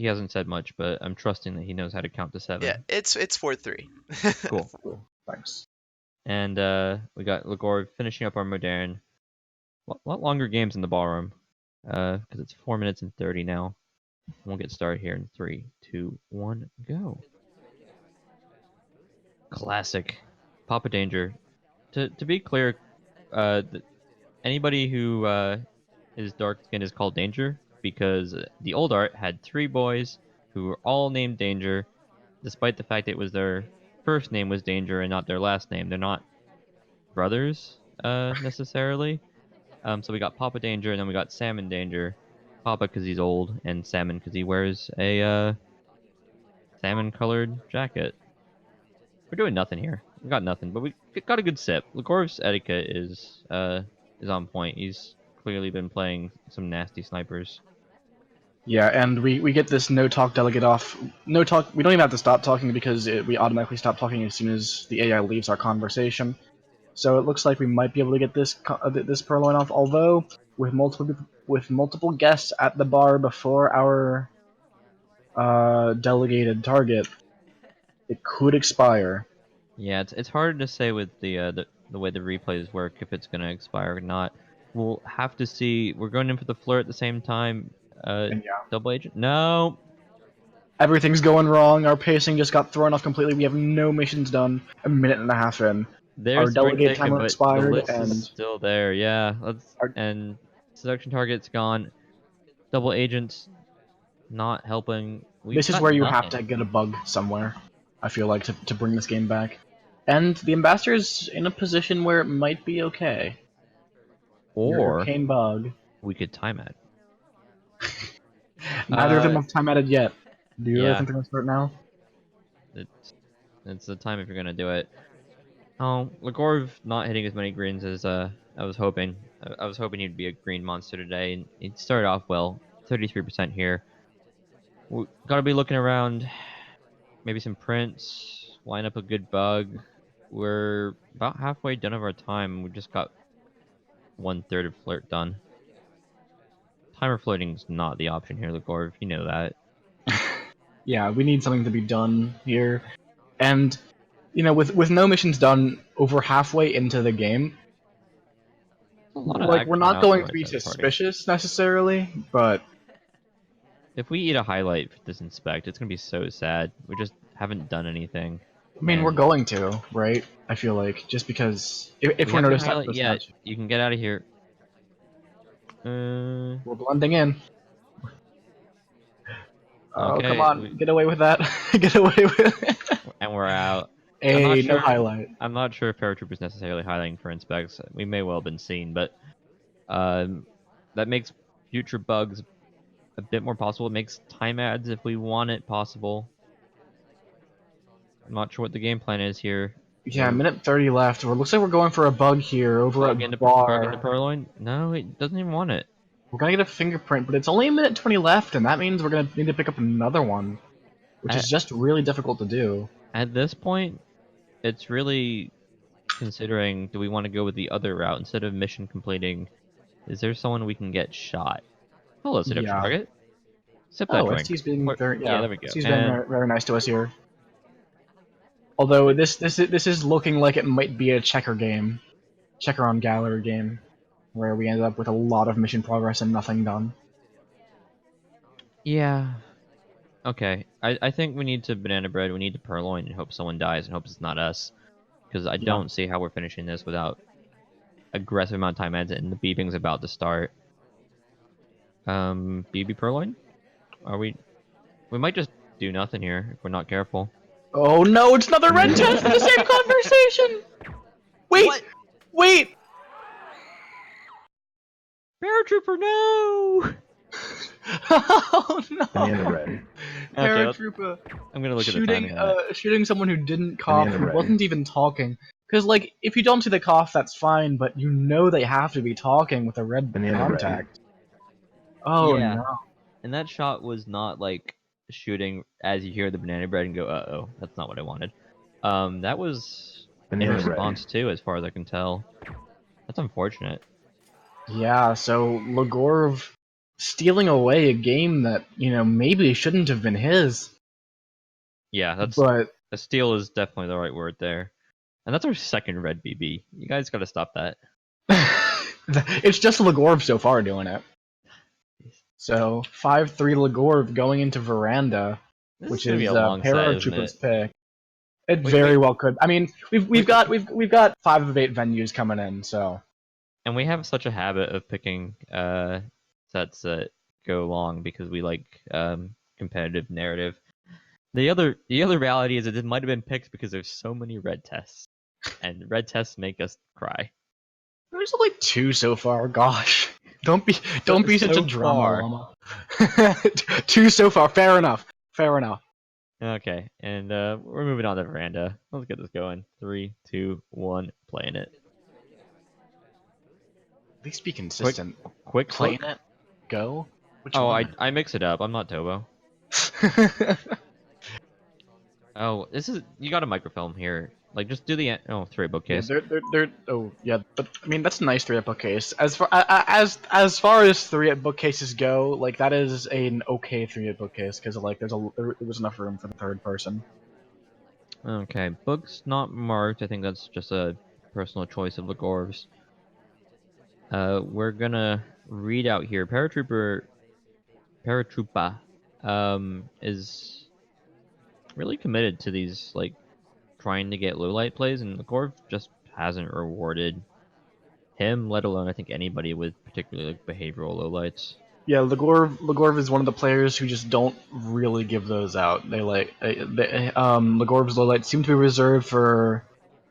hasn't said much, but I'm trusting that he knows how to count to 7. Yeah, it's 4-3. Cool. Thanks. And we got Legorve finishing up our modern. A lot longer games in the ballroom. Because it's 4 minutes and 30 now. We'll get started here in 3, 2, 1, go. Classic. Papa Danger. To be clear, anybody who is dark skinned is called Danger because the old art had 3 boys who were all named Danger, despite the fact it was their first name was Danger and not their last name. They're not brothers necessarily. So we got Papa Danger and then we got Salmon Danger. Papa because he's old and Salmon because he wears a salmon-colored jacket. We're doing nothing here. We got nothing, but we got a good sip. Legorve's etiquette is on point. He's clearly been playing some nasty snipers. Yeah, and we get this no talk delegate off. No talk. We don't even have to stop talking because we automatically stop talking as soon as the AI leaves our conversation. So it looks like we might be able to get this purloin off. Although with multiple guests at the bar before our delegated target, it could expire. Yeah, it's hard to say with the way the replays work if it's gonna expire or not. We'll have to see. We're going in for the flirt at the same time. And yeah. Double agent? No. Everything's going wrong. Our pacing just got thrown off completely. We have no missions done. A minute and a half in. There's Our delegate timer, timer but expired, the list and is still there. Yeah, and seduction target's gone. Double agents not helping. We've this is got where you nothing. have to get a bug somewhere, I feel like, to bring this game back. And the Ambassador's in a position where it might be okay. Your Or arcane bug. we could time it. Neither of them have time added yet. Do you really Yeah. think they're gonna start now? It's the time if you're gonna do it. Oh, Legorve not hitting as many greens as I was hoping. I was hoping he'd be a green monster today, and he started off well. 33% here. We gotta be looking around. Maybe some prints. Line up a good bug. We're about halfway done of our time. We just got 1/3 of flirt done. Timer floating's not the option here, Legorve. You know that. Yeah, we need something to be done here. And, you know, with no missions done over halfway into the game, A lot of like, we're action not out going on to our be side of the party. suspicious necessarily, but If we eat a highlight for this inspect, it's gonna be so sad. We just haven't done anything. I mean, we're going to, right? I feel like just because if We we're haven't noticed at highlight this yet. match, You can get out of here. we're blending in. Oh, come Okay, on, get away with that. Get away with it. and we're out. I'm not Hey, no sure. highlight. I'm not sure if Paratroopa is necessarily highlighting for inspects. We may well have been seen, but that makes future bugs a bit more possible. It makes time adds if we want it possible. I'm not sure what the game plan is here. Yeah, minute 30 left. Looks like we're going for a bug here over Frog into at Frog into bar. Purloin? No, it doesn't even want it. We're gonna get a fingerprint, but it's only a minute 20 left, and that means we're gonna need to pick up another one, which is At, just really difficult to do. at this point, it's really considering, do we want to go with the other route instead of mission completing? Is there someone we can get shot? Hello, seduction Yeah. target. Sip that Oh, drink. ST's being very Yeah, there we go. ST's been And very nice to us here. Although this is looking like it might be a checker on gallery game, where we ended up with a lot of mission progress and nothing done. yeah, okay. I think we need to banana bread. We need to purloin and hope someone dies and hope it's not us, because I Yeah. don't see how we're finishing this without aggressive amount of time adds and the beeping's about to start. BB purloin? Are we? We might just do nothing here if we're not careful. Oh no, it's another red test for the same conversation! Wait! What? Wait! Paratrooper, no! Oh no! Banana red. Okay, Paratroopa I'm gonna look at the timing of that. shooting someone who didn't cough, Banana who red. wasn't even talking. Because, like, if you don't see the cough, that's fine, but you know they have to be talking with a red Banana red. contact. Oh Yeah. no. And that shot was not like shooting as you hear the banana bread and go, uh-oh, that's not what I wanted. That was in Banana red. response too, as far as I can tell. That's unfortunate. Yeah, so Legorve stealing away a game that, maybe shouldn't have been his. Yeah, But a steal is definitely the right word there. And that's our second red BB. You guys gotta stop that. it's just Legorve so far doing it. So 5-3 Legorve going into Veranda, This which is gonna be is a long set, isn't Paratroopa's it? pick. It Wait, very wait. well could. I mean, we've got 5 of 8 venues coming in, so And we have such a habit of picking sets that go long because we like competitive narrative. The other reality is that it might have been picked because there's so many red tests, and red tests make us cry. there's only 2 so far. Gosh, don't be such a So drama far. llama. 2 so far. Fair enough. Fair enough. Okay, and we're moving on to Veranda. Let's get this going. 3, 2, 1, playing it. At least be consistent. Quick Playing hook. it. Go. Which Oh, one? I mix it up. I'm not Tobo. Oh, you got a microfilm here. Like, just do the 3 Yeah, bookcase. they're. Oh, yeah, but I mean that's a nice 3 at bookcase. As far as 3 at bookcases go, like that is an okay 3 at bookcase because like there was enough room for the third person. Okay, books not marked. I think that's just a personal choice of Legorve's. We're gonna read out here. Paratroopa, is really committed to these like trying to get low light plays, and Legorve just hasn't rewarded him, let alone I think anybody with particularly like behavioral lowlights. Yeah, Legorve is one of the players who just don't really give those out. Legorve's lowlights seem to be reserved for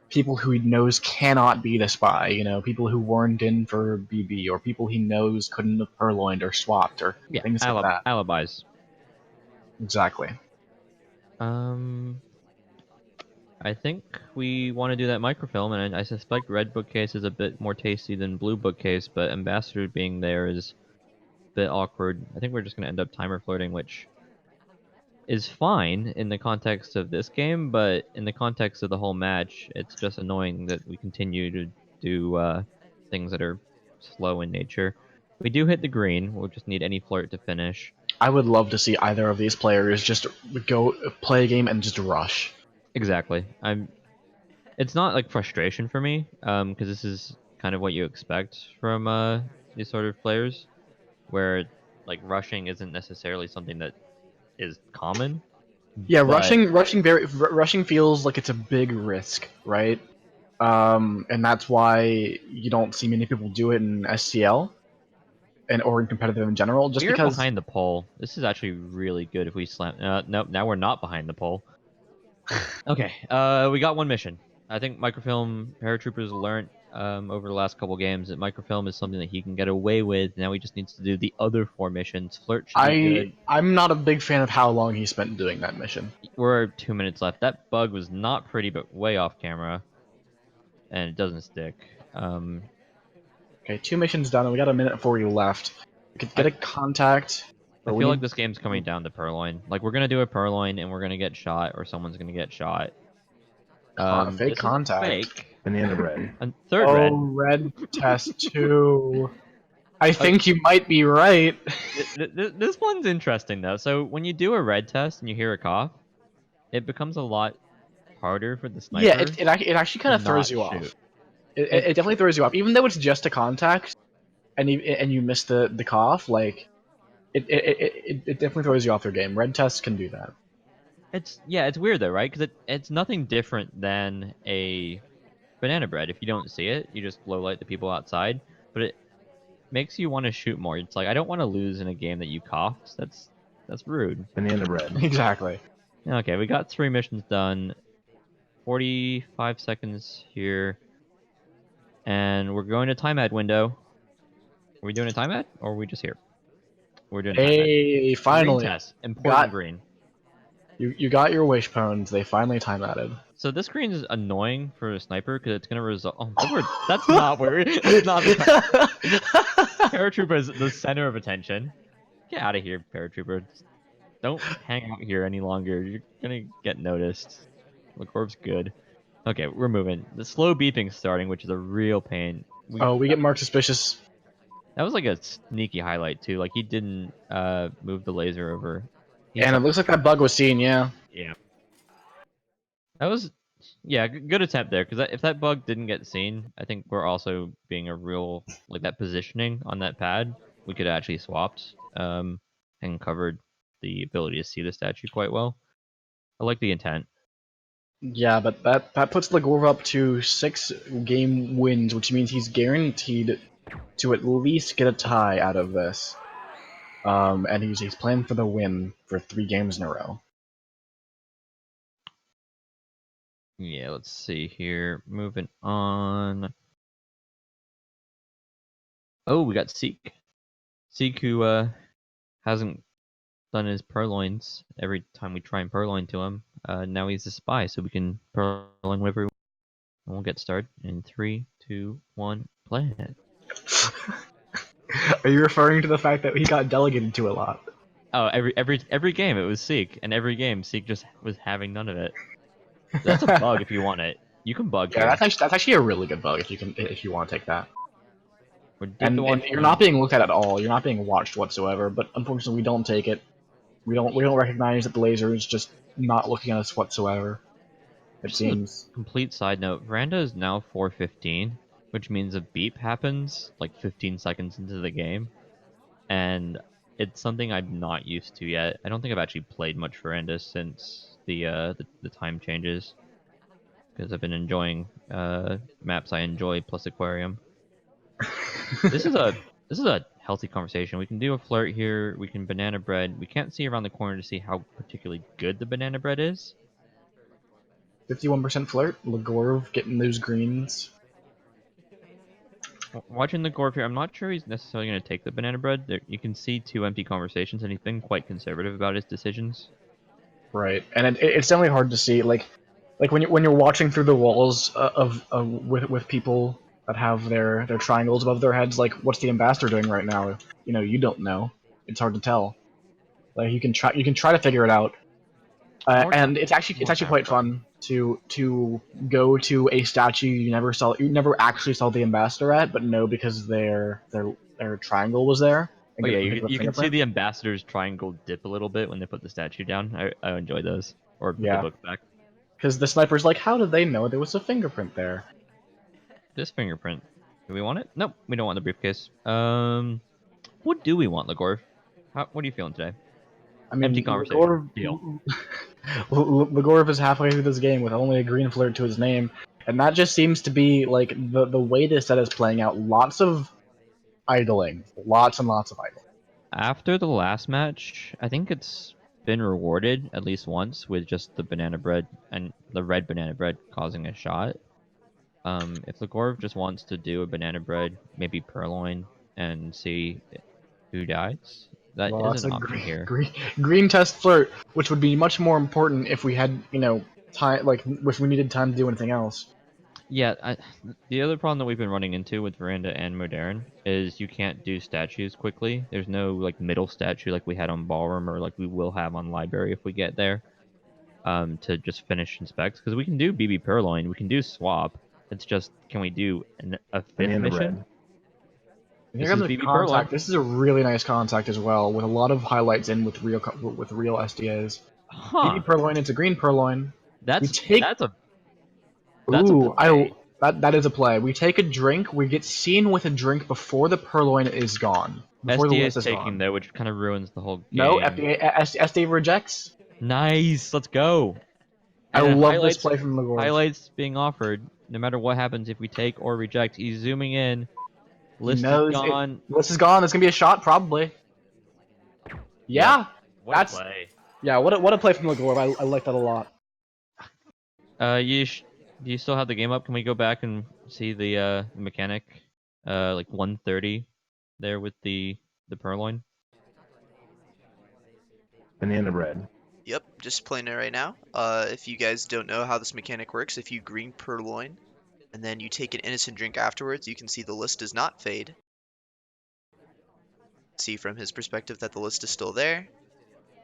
people who he knows cannot beat a spy. People who weren't in for BB or people he knows couldn't have purloined or swapped or Yeah, things like that. alibis. Exactly. Um, I think we want to do that microfilm, and I suspect red bookcase is a bit more tasty than blue bookcase, but ambassador being there is a bit awkward. I think we're just going to end up timer flirting, which is fine in the context of this game, but in the context of the whole match, it's just annoying that we continue to do things that are slow in nature. We do hit the green. We'll just need any flirt to finish. I would love to see either of these players just go play a game and just rush. Exactly. It's not like frustration for me, because this is kind of what you expect from these sort of players, where like rushing isn't necessarily something that is common. Yeah, but rushing feels like it's a big risk, right? And that's why you don't see many people do it in SCL and or in competitive in general, just we're because. behind the pole. This is actually really good if we slam. Nope, now we're not behind the pole. Okay, we got one mission. I think microfilm paratroopers learned over the last couple games that microfilm is something that he can get away with. Now he just needs to do the other 4 missions. Flirt should be good. I'm not a big fan of how long he spent doing that mission. We're 2 minutes left. That bug was not pretty, but way off camera, and it doesn't stick. Okay, 2 missions done, and we got a minute 40 left. We could get a contact. I But we feel like need. this game's coming down to Purloin. Like, we're gonna do a Purloin, and we're gonna get shot, or someone's gonna get shot. Fake This is contact. fake. Banana bread. And third red. Red test 2. I think you might be right. This one's interesting though. So when you do a red test and you hear a cough, it becomes a lot harder for the sniper. Yeah, it actually kind of throws you off. It definitely throws you off, even though it's just a contact, and you miss the cough. Like it definitely throws you off your game. Red tests can do that. It's weird though, right? Because it's nothing different than a banana bread. If you don't see it, you just low light the people outside. But it makes you want to shoot more. It's like I don't want to lose in a game that you coughed. That's rude. Banana bread. Exactly. Okay, we got 3 missions done. 45 seconds here. And we're going to time ad window. Are we doing a time ad? Or are we just here? We're doing a time ad. Hey, finally. Green test. Important Got- green. You got your wishbones. They finally time added. So this green is annoying for a sniper because it's gonna result. Oh, that's not where. That's not the. Paratroopa is the center of attention. Get out of here, Paratrooper. Don't hang out here any longer. You're gonna get noticed. Legorve's good. Okay, we're moving. The slow beeping's starting, which is a real pain. We get marked suspicious. That was like a sneaky highlight too. Like he didn't move the laser over. And it looks like that bug was seen, yeah. Yeah. That was, yeah, good attempt there. Because if that bug didn't get seen, I think we're also being a real, like that positioning on that pad, we could have actually swapped and covered the ability to see the statue quite well. I like the intent. Yeah, but that puts Legorve up to 6 game wins, which means he's guaranteed to at least get a tie out of this. And he's playing for the win for 3 games in a row. Yeah, let's see here. Moving on. Oh, we got Seek. Seek who hasn't done his purloins every time we try and purloin to him. Now he's a spy, so we can purloin whenever we want. And we'll get started in 3, 2, 1, play it. Are you referring to the fact that he got delegated to a lot? Oh, every game it was Seek, and every game Seek just was having none of it. That's a bug if you want it. You can bug Yeah, here. that's actually a really good bug if you want to take that. And And you're not being looked at all. You're not being watched whatsoever. But unfortunately, we don't take it. We don't recognize that the laser is just not looking at us whatsoever. It seems. Complete side note: Veranda is now 4:15, which means a beep happens like 15 seconds into the game, and it's something I'm not used to yet. I don't think I've actually played much Veranda since the time changes, because I've been enjoying maps I enjoy plus aquarium. This is a healthy conversation. We can do a flirt here. We can banana bread. We can't see around the corner to see how particularly good the banana bread is. 51% flirt. Legorve getting those greens. Watching the Gorf here, I'm not sure he's necessarily going to take the banana bread. There, you can see 2 empty conversations, and he's been quite conservative about his decisions. Right, and it's definitely hard to see. Like when you're watching through the walls with people that have their triangles above their heads. Like, what's the ambassador doing right now? You don't know. It's hard to tell. Like you can try to figure it out. And it's actually quite fun to go to a statue you never actually saw the ambassador at, but know because their triangle was there. Oh yeah, you can see the ambassador's triangle dip a little bit when they put the statue down. I enjoy those. Or put the book back. Because the sniper's like, how did they know there was a fingerprint there? This fingerprint. Do we want it? Nope, we don't want the briefcase. What do we want, Legorve? What are you feeling today? I mean, Empty conversation. Deal. Legorve is halfway through this game with only a green flirt to his name, and that just seems to be like the way this set is playing out. Lots of idling, lots and lots of idling. After the last match, I think it's been rewarded at least once with just the banana bread and the red banana bread causing a shot. If Legorve just wants to do a banana bread, maybe purloin, and see who dies, that Well, is that's an a option here. green test flirt, which would be much more important if we had, time, like if we needed time to do anything else. Yeah, the other problem that we've been running into with Veranda and Modern is you can't do statues quickly. There's no like middle statue like we had on Ballroom or like we will have on Library if we get there. To just finish inspects because we can do BB Purloin, we can do swap. It's just can we do a fifth mission? Here This comes is a BB Purloin. contact. This is a really nice contact as well, with a lot of highlights in with real SDAs. Huh? BB Purloin, it's a green Purloin. We That's take that's a that's a Ooh, play. that is a play. We take a drink. We get seen with a drink before the Purloin is gone. Before the SDA list is is taking gone. though, which kind of ruins the whole No, game. SDA rejects. Nice, let's go. I And then love this play from Legorve. highlights being offered. No matter what happens, if we take or reject, he's zooming in. He List is knows it. gone. List is gone. There's gonna be a shot probably. Yep. Yeah, What a that's play. yeah. What a play from Legorve. I like that a lot. Do you still have the game up? Can we go back and see the mechanic? Like 130 there with the purloin. Banana bread. Yep, just playing it right now. If you guys don't know how this mechanic works, if you green purloin and then you take an innocent drink afterwards, you can see the list does not fade. See from his perspective that the list is still there.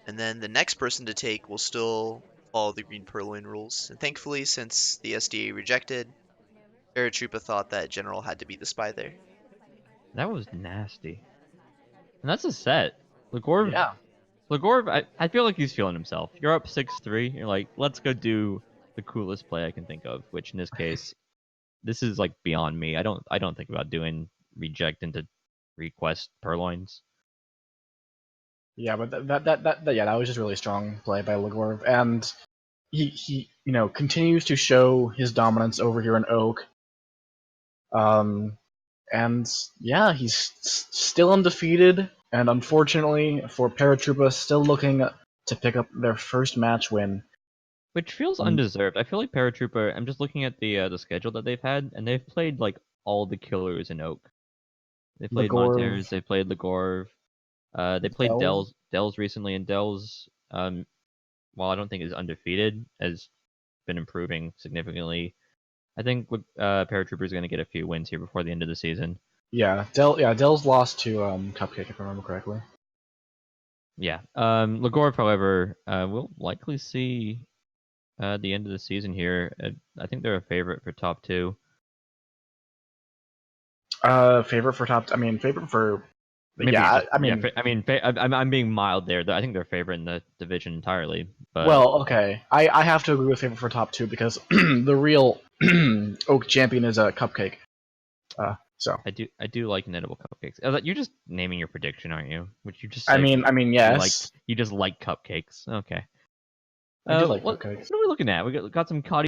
And then the next person to take will still follow the green purloin rules. And thankfully, since the SDA rejected, Paratroopa thought that General had to be the spy there. That was nasty. And that's a set. Legorve, Yeah. I feel like he's feeling himself. You're up 6-3. You're like, let's go do the coolest play I can think of, which in this case, this is like beyond me. I don't think about doing reject into request purloins. Yeah, but that was just really strong play by Legorve, and he continues to show his dominance over here in Oak. And yeah, he's still undefeated, and unfortunately for Paratroopa, still looking to pick up their first match win. Which feels undeserved. I feel like Paratrooper. I'm just looking at the schedule that they've had, and they've played like all the killers in Oak. They played Legorve, Montez. They played Legorve. They played Dells. Dells recently, and Dells, while I don't think is undefeated, has been improving significantly. I think Paratrooper is going to get a few wins here before the end of the season. Yeah, Dells lost to Cupcake, if I remember correctly. Yeah. Legorve, however, we'll likely see the end of the season here. I think they're a favorite for top 2. Favorite for top. Favorite for. Maybe Yeah, I'm being mild there. I think they're favorite in the division entirely. But well, okay. I have to agree with favorite for top 2 because the real Oak champion is a Cupcake. So I do like knittable cupcakes. You're just naming your prediction, aren't you? Which you just I said mean, yes. you just like cupcakes. Okay. I do like what cupcakes. are we looking at? We got some Cotty